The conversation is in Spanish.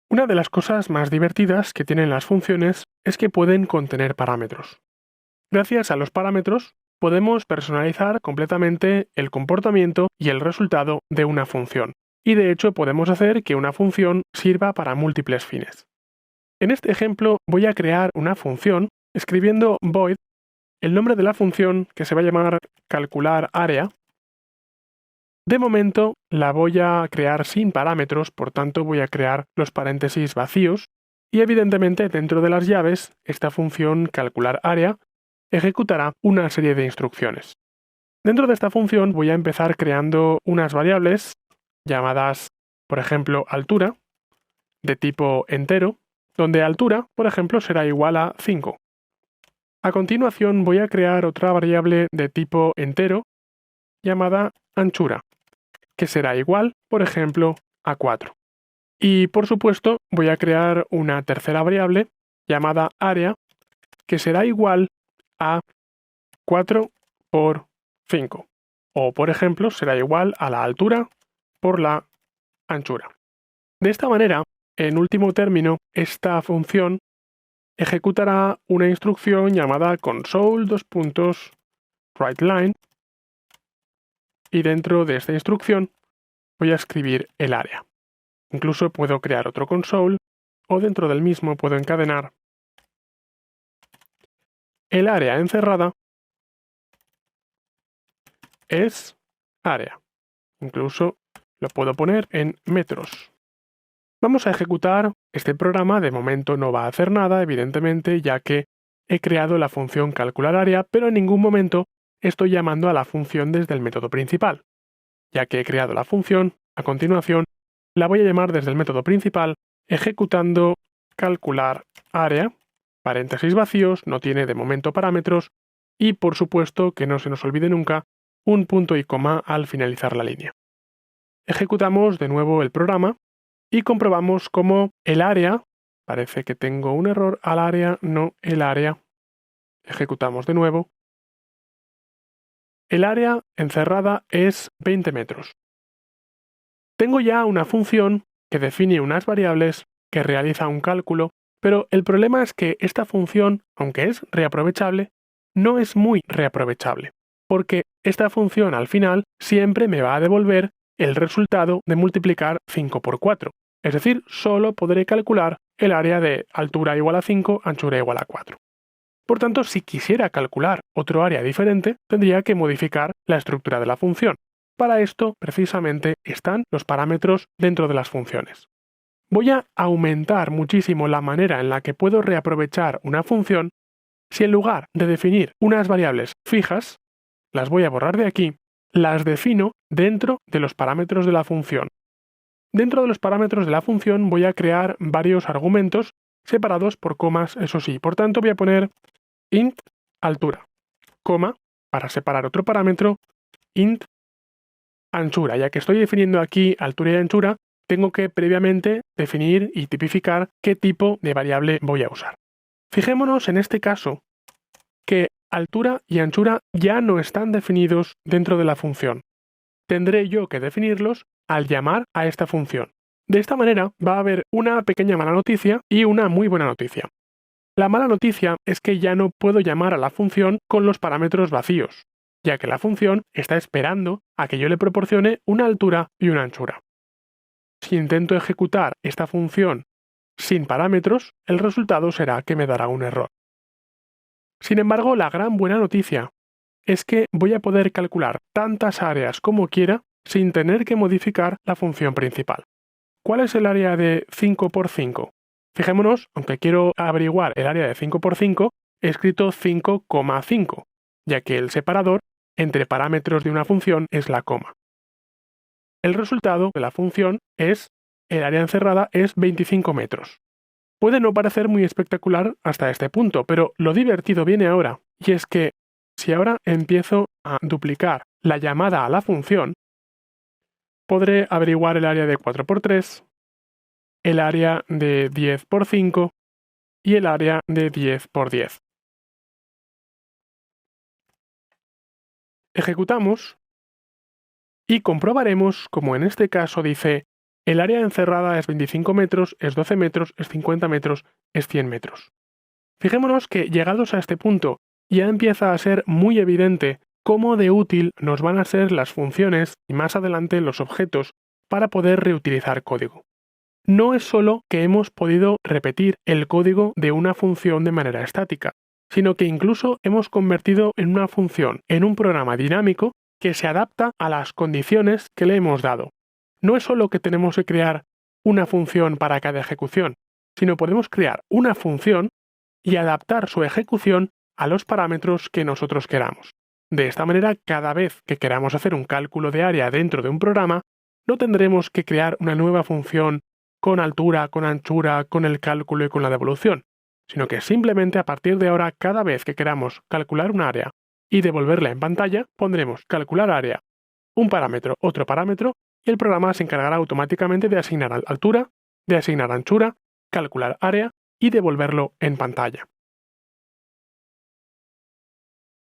Una de las cosas más divertidas que tienen las funciones es que pueden contener parámetros. Gracias a los parámetros, podemos personalizar completamente el comportamiento y el resultado de una función, y de hecho podemos hacer que una función sirva para múltiples fines. En este ejemplo voy a crear una función escribiendo void, el nombre de la función que se va a llamar calcular área. De momento la voy a crear sin parámetros, por tanto voy a crear los paréntesis vacíos y evidentemente dentro de las llaves esta función calcular área ejecutará una serie de instrucciones. Dentro de esta función voy a empezar creando unas variables llamadas, por ejemplo, altura, de tipo entero, donde altura, por ejemplo, será igual a 5. A continuación voy a crear otra variable de tipo entero llamada anchura, que será igual, por ejemplo, a 4. Y por supuesto voy a crear una tercera variable llamada área, que será igual a 4 por 5. O por ejemplo será igual a la altura por la anchura. De esta manera, en último término, esta función ejecutará una instrucción llamada console.writeLine y dentro de esta instrucción voy a escribir el área. Incluso puedo crear otro console o dentro del mismo puedo encadenar el área encerrada es área. Incluso lo puedo poner en metros. Vamos a ejecutar este programa. De momento no va a hacer nada, evidentemente, ya que he creado la función calcular área, pero en ningún momento estoy llamando a la función desde el método principal. Ya que he creado la función, a continuación la voy a llamar desde el método principal ejecutando calcular área, paréntesis vacíos, no tiene de momento parámetros y por supuesto que no se nos olvide nunca un punto y coma al finalizar la línea. Ejecutamos de nuevo el programa y comprobamos cómo el área, parece que tengo un error al área, no el área. Ejecutamos de nuevo. El área encerrada es 20 metros. Tengo ya una función que define unas variables, que realiza un cálculo, pero el problema es que esta función, aunque es reaprovechable, no es muy reaprovechable, porque esta función al final siempre me va a devolver el resultado de multiplicar 5 por 4. Es decir, solo podré calcular el área de altura igual a 5, anchura igual a 4. Por tanto, si quisiera calcular otro área diferente, tendría que modificar la estructura de la función. Para esto, precisamente, están los parámetros dentro de las funciones. Voy a aumentar muchísimo la manera en la que puedo reaprovechar una función si en lugar de definir unas variables fijas, las voy a borrar de aquí, las defino dentro de los parámetros de la función. Dentro de los parámetros de la función voy a crear varios argumentos separados por comas, eso sí. Por tanto, voy a poner int altura, coma, para separar otro parámetro, int anchura. Ya que estoy definiendo aquí altura y anchura, tengo que previamente definir y tipificar qué tipo de variable voy a usar. Fijémonos en este caso que altura y anchura ya no están definidos dentro de la función. Tendré yo que definirlos al llamar a esta función. De esta manera va a haber una pequeña mala noticia y una muy buena noticia. La mala noticia es que ya no puedo llamar a la función con los parámetros vacíos, ya que la función está esperando a que yo le proporcione una altura y una anchura. Si intento ejecutar esta función sin parámetros, el resultado será que me dará un error. Sin embargo, la gran buena noticia es que voy a poder calcular tantas áreas como quiera sin tener que modificar la función principal. ¿Cuál es el área de 5 por 5? Fijémonos, aunque quiero averiguar el área de 5 por 5, he escrito 5,5, ya que el separador entre parámetros de una función es la coma. El resultado de la función es, el área encerrada es 25 metros. Puede no parecer muy espectacular hasta este punto, pero lo divertido viene ahora, y es que si ahora empiezo a duplicar la llamada a la función, podré averiguar el área de 4 por 3, el área de 10 por 5 y el área de 10 por 10. Ejecutamos y comprobaremos, como en este caso dice, el área encerrada es 25 metros, es 12 metros, es 50 metros, es 100 metros. Fijémonos que llegados a este punto ya empieza a ser muy evidente cómo de útil nos van a ser las funciones y más adelante los objetos para poder reutilizar código. No es solo que hemos podido repetir el código de una función de manera estática, sino que incluso hemos convertido en una función en un programa dinámico que se adapta a las condiciones que le hemos dado. No es solo que tenemos que crear una función para cada ejecución, sino podemos crear una función y adaptar su ejecución a los parámetros que nosotros queramos. De esta manera, cada vez que queramos hacer un cálculo de área dentro de un programa, no tendremos que crear una nueva función con altura, con anchura, con el cálculo y con la devolución, sino que simplemente a partir de ahora, cada vez que queramos calcular un área y devolverla en pantalla, pondremos calcular área, un parámetro, otro parámetro, y el programa se encargará automáticamente de asignar altura, de asignar anchura, calcular área y devolverlo en pantalla.